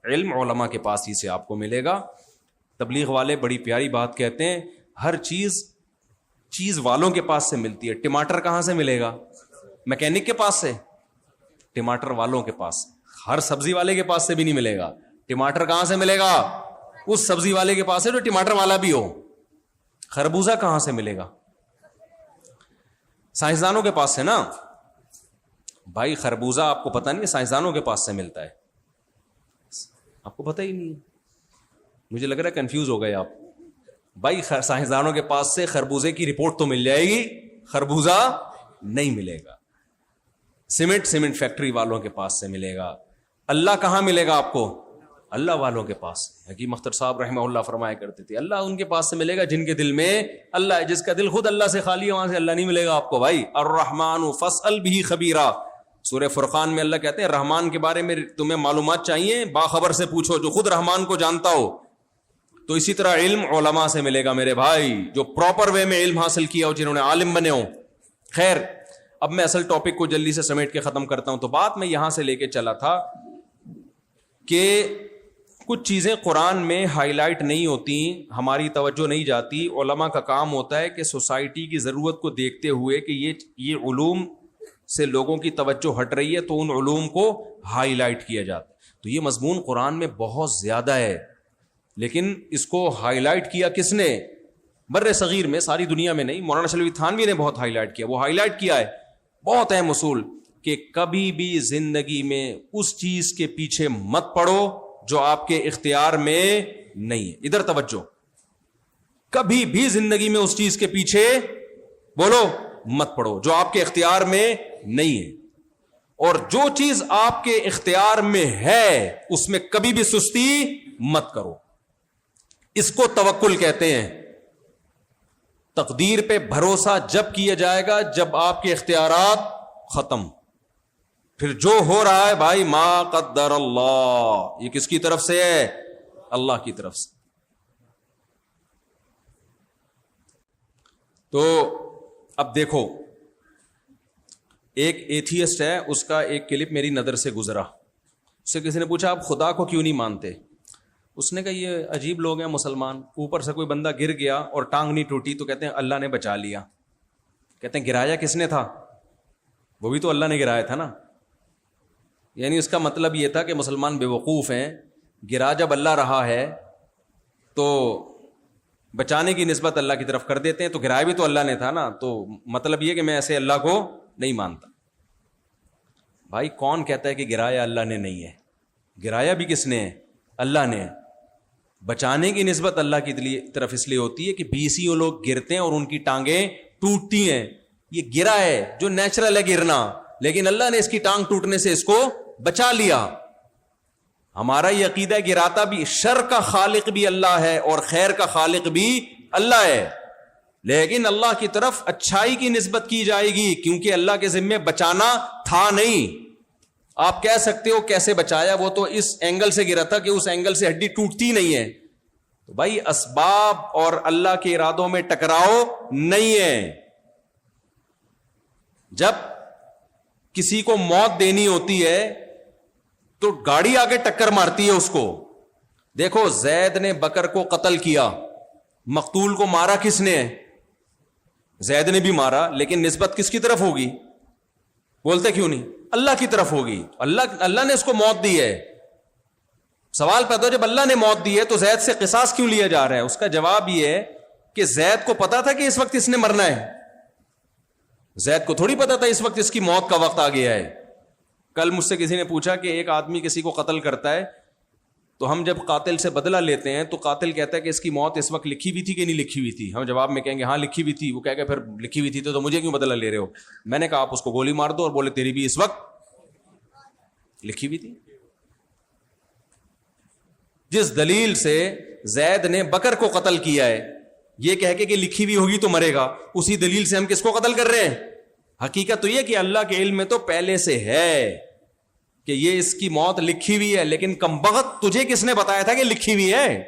علم علماء کے پاس ہی سے آپ کو ملے گا. تبلیغ والے بڑی پیاری بات کہتے ہیں, ہر چیز والوں کے پاس سے ملتی ہے. ٹماٹر کہاں سے ملے گا؟ میکینک کے پاس سے. ٹماٹر والوں کے پاس, ہر سبزی والے کے پاس سے بھی نہیں ملے گا. ٹماٹر کہاں سے ملے گا؟ اس سبزی والے کے پاس سے جو ٹماٹر والا بھی ہو. خربوزہ کہاں سے ملے گا؟ سائنسدانوں کے پاس سے نا بھائی. خربوزہ آپ کو پتہ نہیں ہے, سائنسدانوں کے پاس سے ملتا ہے. آپ کو پتہ ہی نہیں ہے. مجھے لگ رہا ہے کنفیوز ہو گئے آپ بھائی. سائنسدانوں کے پاس سے خربوزے کی رپورٹ تو مل جائے گی, خربوزہ نہیں ملے گا. سیمنٹ فیکٹری والوں کے پاس سے ملے گا. اللہ کہاں ملے گا آپ کو؟ اللہ والوں کے پاس. حکیم اختر صاحب رحمہ اللہ فرمایا کرتے تھے اللہ ان کے پاس سے ملے گا جن کے دل میں اللہ ہے. جس کا دل خود اللہ سے خالی ہے وہاں سے اللہ نہیں ملے گا آپ کو بھائی. الرحمن فاسأل به خبیرا. سورہ فرقان میں اللہ کہتے ہیں رحمان کے بارے میں تمہیں معلومات چاہیے, باخبر سے پوچھو جو خود رحمان کو جانتا ہو. تو اسی طرح علم علماء سے ملے گا میرے بھائی, جو پراپر وے میں علم حاصل کیا ہو, جنہوں نے عالم بنے ہو. خیر, اب میں اصل ٹاپک کو جلدی سے سمیٹ کے ختم کرتا ہوں. تو بات میں یہاں سے لے کے چلا تھا کہ کچھ چیزیں قرآن میں ہائی لائٹ نہیں ہوتی, ہماری توجہ نہیں جاتی. علماء کا کام ہوتا ہے کہ سوسائٹی کی ضرورت کو دیکھتے ہوئے کہ یہ علوم سے لوگوں کی توجہ ہٹ رہی ہے تو ان علوم کو ہائی لائٹ کیا جاتا. تو یہ مضمون قرآن میں بہت زیادہ ہے, لیکن اس کو ہائی لائٹ کیا کس نے؟ بر صغیر میں, ساری دنیا میں نہیں. مولانا شلوی تھانوی نے بہت ہائی لائٹ کیا. وہ ہائی لائٹ کیا ہے بہت اہم اصول کہ کبھی بھی زندگی میں اس چیز کے پیچھے مت پڑو جو آپ کے اختیار میں نہیں ہے. ادھر توجہ, کبھی بھی زندگی میں اس چیز کے پیچھے بولو مت پڑو جو آپ کے اختیار میں نہیں ہے. اور جو چیز آپ کے اختیار میں ہے اس میں کبھی بھی سستی مت کرو. اس کو توکل کہتے ہیں. تقدیر پہ بھروسہ جب کیا جائے گا جب آپ کے اختیارات ختم. پھر جو ہو رہا ہے بھائی ما قدر اللہ, یہ کس کی طرف سے ہے؟ اللہ کی طرف سے. تو اب دیکھو, ایک ایتھیسٹ ہے, اس کا ایک کلپ میری نظر سے گزرا. اس سے کسی نے پوچھا آپ خدا کو کیوں نہیں مانتے؟ اس نے کہا یہ عجیب لوگ ہیں مسلمان, اوپر سے کوئی بندہ گر گیا اور ٹانگ نہیں ٹوٹی تو کہتے ہیں اللہ نے بچا لیا. کہتے ہیں گرایا کس نے تھا؟ وہ بھی تو اللہ نے گرایا تھا نا. یعنی اس کا مطلب یہ تھا کہ مسلمان بے وقوف ہیں, گرا جب اللہ رہا ہے تو بچانے کی نسبت اللہ کی طرف کر دیتے ہیں, تو گرایا بھی تو اللہ نے تھا نا. تو مطلب یہ کہ میں ایسے اللہ کو نہیں مانتا. بھائی کون کہتا ہے کہ گرایا اللہ نے نہیں ہے؟ گرایا بھی کس نے ہے؟ اللہ نے. بچانے کی نسبت اللہ کی طرف اس لیے ہوتی ہے کہ بیسیوں لوگ گرتے ہیں اور ان کی ٹانگیں ٹوٹتی ہیں. یہ گرا ہے جو نیچرل ہے گرنا, لیکن اللہ نے اس کی ٹانگ ٹوٹنے سے اس کو بچا لیا. ہمارا یہ عقیدہ ہے گراتا بھی, شر کا خالق بھی اللہ ہے اور خیر کا خالق بھی اللہ ہے, لیکن اللہ کی طرف اچھائی کی نسبت کی جائے گی کیونکہ اللہ کے ذمے بچانا تھا نہیں. آپ کہہ سکتے ہو کیسے بچایا, وہ تو اس اینگل سے گرا تھا کہ اس اینگل سے ہڈی ٹوٹتی نہیں ہے. تو بھائی اسباب اور اللہ کے ارادوں میں ٹکراؤ نہیں ہے. جب کسی کو موت دینی ہوتی ہے تو گاڑی آگے ٹکر مارتی ہے اس کو. دیکھو زید نے بکر کو قتل کیا, مقتول کو مارا کس نے؟ زید نے بھی مارا, لیکن نسبت کس کی طرف ہوگی؟ بولتے کیوں نہیں؟ اللہ کی طرف ہوگی. اللہ نے اس کو موت دی ہے. سوال پیدا ہو جب اللہ نے موت دی ہے تو زید سے قصاص کیوں لیا جا رہا ہے؟ اس کا جواب یہ ہے کہ زید کو پتا تھا کہ اس وقت اس نے مرنا ہے. زید کو تھوڑی پتا تھا اس وقت اس کی موت کا وقت آ گیا ہے. کل مجھ سے کسی نے پوچھا کہ ایک آدمی کسی کو قتل کرتا ہے تو ہم جب قاتل سے بدلہ لیتے ہیں تو قاتل کہتا ہے کہ اس کی موت اس وقت لکھی ہوئی تھی کہ نہیں لکھی ہوئی تھی. ہم جواب میں کہیں گے ہاں لکھی ہوئی تھی. وہ کہے گا پھر لکھی ہوئی تھی تو مجھے کیوں بدلہ لے رہے ہو؟ میں نے کہا آپ اس کو گولی مار دو اور بولے تیری بھی اس وقت لکھی ہوئی تھی. جس دلیل سے زید نے بکر کو قتل کیا ہے یہ کہہ کے کہ لکھی ہوئی ہوگی تو مرے گا, اسی دلیل سے ہم کس کو قتل کر رہے ہیں؟ حقیقت تو یہ کہ اللہ کے علم میں تو پہلے سے ہے کہ یہ اس کی موت لکھی ہوئی ہے, لیکن کمبخت تجھے کس نے بتایا تھا کہ لکھی ہوئی ہے؟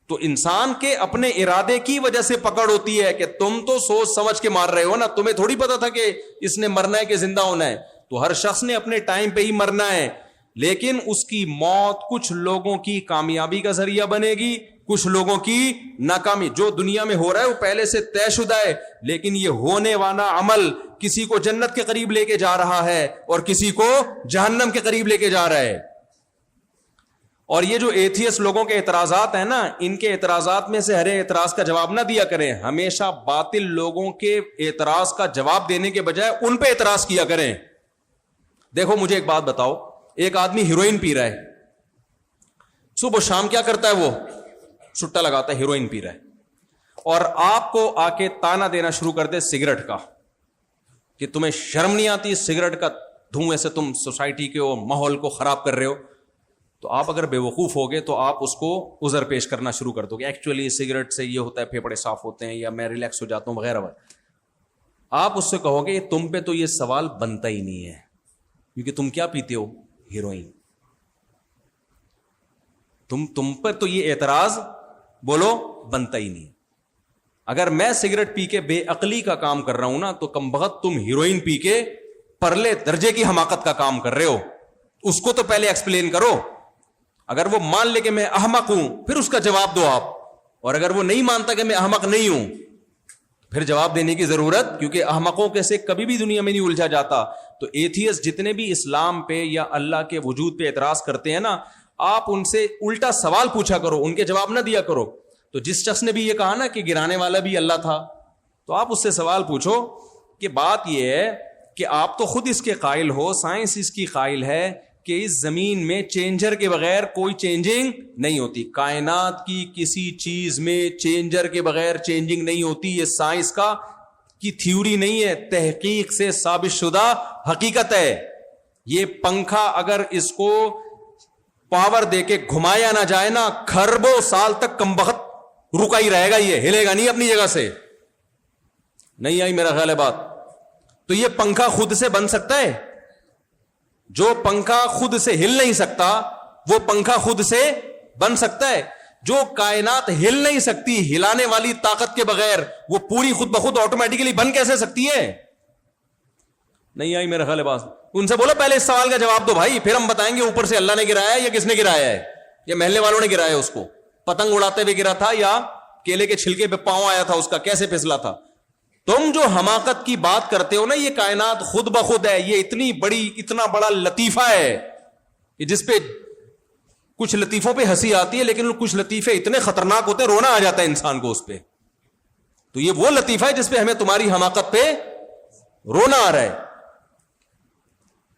تو انسان کے اپنے ارادے کی وجہ سے پکڑ ہوتی ہے کہ تم تو سوچ سمجھ کے مار رہے ہو نا, تمہیں تھوڑی پتا تھا کہ اس نے مرنا ہے کہ زندہ ہونا ہے. تو ہر شخص نے اپنے ٹائم پہ ہی مرنا ہے. لیکن اس کی موت کچھ لوگوں کی کامیابی کا ذریعہ بنے گی, کچھ لوگوں کی ناکامی. جو دنیا میں ہو رہا ہے وہ پہلے سے طے شدہ ہے, لیکن یہ ہونے والا عمل کسی کو جنت کے قریب لے کے جا رہا ہے اور کسی کو جہنم کے قریب لے کے جا رہا ہے. اور یہ جو ایتھیسٹ لوگوں کے اعتراضات ہیں نا, ان کے اعتراضات میں سے ہر اعتراض کا جواب نہ دیا کریں. ہمیشہ باطل لوگوں کے اعتراض کا جواب دینے کے بجائے ان پہ اعتراض کیا کریں. دیکھو مجھے ایک بات بتاؤ, ایک آدمی ہیروئن پی رہا ہے, صبح شام کیا کرتا ہے, وہ چھٹا لگاتا ہے, ہیروئن پی رہا ہے, اور آپ کو آ کے تانا دینا شروع کر دے سگریٹ کا کہ تمہیں شرم نہیں آتی, سگریٹ کا دھوئیں سے تم سوسائٹی کے ماحول کو خراب کر رہے ہو. تو آپ اگر بے وقوف ہوگے تو آپ اس کو عذر پیش کرنا شروع کر دو گے, ایکچولی سگریٹ سے یہ ہوتا ہے, پھیپھڑے صاف ہوتے ہیں, یا میں ریلیکس ہو جاتا ہوں وغیرہ وغیرہ. آپ اس سے کہو گے تم پہ تو یہ سوال بنتا ہی نہیں ہے, کیونکہ تم کیا پیتے ہو, ہیروئن. تم پر تو یہ اعتراض بولو بنتا ہی نہیں. اگر میں سگریٹ پی کے بے عقلی کا کام کر رہا ہوں نا, تو کم بخت تم ہیروئن پی کے پرلے درجے کی حماقت کا کام کر رہے ہو. اس کو تو پہلے ایکسپلین کرو. اگر وہ مان لے کہ میں احمق ہوں, پھر اس کا جواب دو آپ. اور اگر وہ نہیں مانتا کہ میں احمق نہیں ہوں, پھر جواب دینے کی ضرورت, کیونکہ احمقوں کے سے کبھی بھی دنیا میں نہیں الجھا جاتا. تو ایتھیسٹ جتنے بھی اسلام پہ یا اللہ کے وجود پہ اعتراض کرتے ہیں نا, آپ ان سے الٹا سوال پوچھا کرو, ان کے جواب نہ دیا کرو. تو جس شخص نے بھی یہ کہا نا کہ گرانے والا بھی اللہ تھا, تو آپ اس سے سوال پوچھو کہ بات یہ ہے کہ آپ تو خود اس کے قائل ہو, سائنس اس کی قائل ہے کہ اس زمین میں چینجر کے بغیر کوئی چینجنگ نہیں ہوتی. کائنات کی کسی چیز میں چینجر کے بغیر چینجنگ نہیں ہوتی. یہ سائنس کی تھیوری نہیں ہے, تحقیق سے ثابت شدہ حقیقت ہے. یہ پنکھا اگر اس کو پاور دے کے گھمایا نہ جائے نا, کھربوں سال تک کم بخت رکا ہی رہے گا, یہ ہلے گا نہیں اپنی جگہ سے. نہیں آئی میرا خیال ہے بات. تو یہ پنکھا خود سے بن سکتا ہے؟ جو پنکھا خود سے ہل نہیں سکتا وہ پنکھا خود سے بن سکتا ہے؟ جو کائنات ہل نہیں سکتی ہلانے والی طاقت کے بغیر, وہ پوری خود بخود آٹومیٹکلی بن کیسے سکتی ہے؟ نہیں آئی میرا خیال ہے بات. ان سے بولو پہلے اس سوال کا جواب دو بھائی, پھر ہم بتائیں گے اوپر سے اللہ نے گرایا ہے یا کس نے گرایا ہے, یا محلے والوں نے گرایا اس کو, پتنگ اڑاتے ہوئے گرا تھا یا کیلے کے چھلکے پہ پاؤں آیا تھا اس کا, کیسے پھسلا تھا. تم جو حماقت کی بات کرتے ہو نا, یہ کائنات خود بخود ہے. یہ اتنا بڑا لطیفہ ہے جس پہ کچھ لطیفوں پہ ہنسی آتی ہے, لیکن کچھ لطیفے اتنے خطرناک ہوتے ہیں رونا آ جاتا ہے انسان کو اس پہ. تو یہ وہ لطیفہ ہے جس پہ ہمیں تمہاری حماقت پہ رونا آ رہا ہے.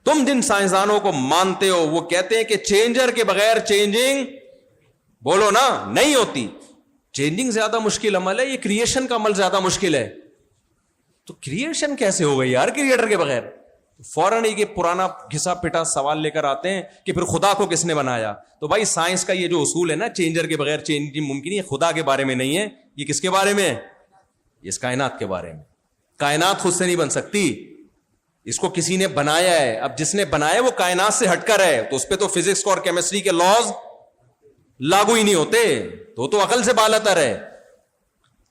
تم جن سائنسدانوں کو مانتے ہو وہ کہتے ہیں کہ چینجر کے بغیر چینجنگ بولو نا نہیں ہوتی. چینجنگ زیادہ مشکل عمل ہے, یہ کریشن کا عمل زیادہ مشکل ہے. تو کریشن کیسے ہو گئی یار کریٹر کے بغیر؟ فوراً یہ پرانا گھسا پٹا سوال لے کر آتے ہیں کہ پھر خدا کو کس نے بنایا. تو بھائی سائنس کا یہ جو اصول ہے نا, چینجر کے بغیر چینجنگ ممکن ہے, خدا کے بارے میں نہیں ہے. یہ کس کے بارے میں ہے؟ اس کائنات کے بارے میں. کائنات خود سے نہیں بن سکتی, اس کو کسی نے بنایا ہے. اب جس نے بنایا وہ کائنات سے ہٹ کر ہے, تو اس پہ تو فزکس اور کیمسٹری کے لاز لاگو ہی نہیں ہوتے, تو عقل سے بالاتر ہے.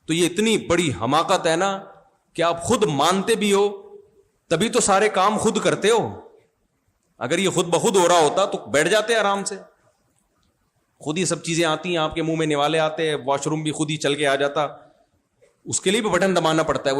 تو یہ اتنی بڑی حماقت ہے نا کہ آپ خود مانتے بھی ہو تبھی تو سارے کام خود کرتے ہو. اگر یہ خود بخود ہو رہا ہوتا تو بیٹھ جاتے آرام سے. خود ہی سب چیزیں آتی ہیں, آپ کے منہ میں نوالے آتے ہیں, واش روم بھی خود ہی چل کے آ جاتا. اس کے لیے بھی بٹن دبانا پڑتا ہے.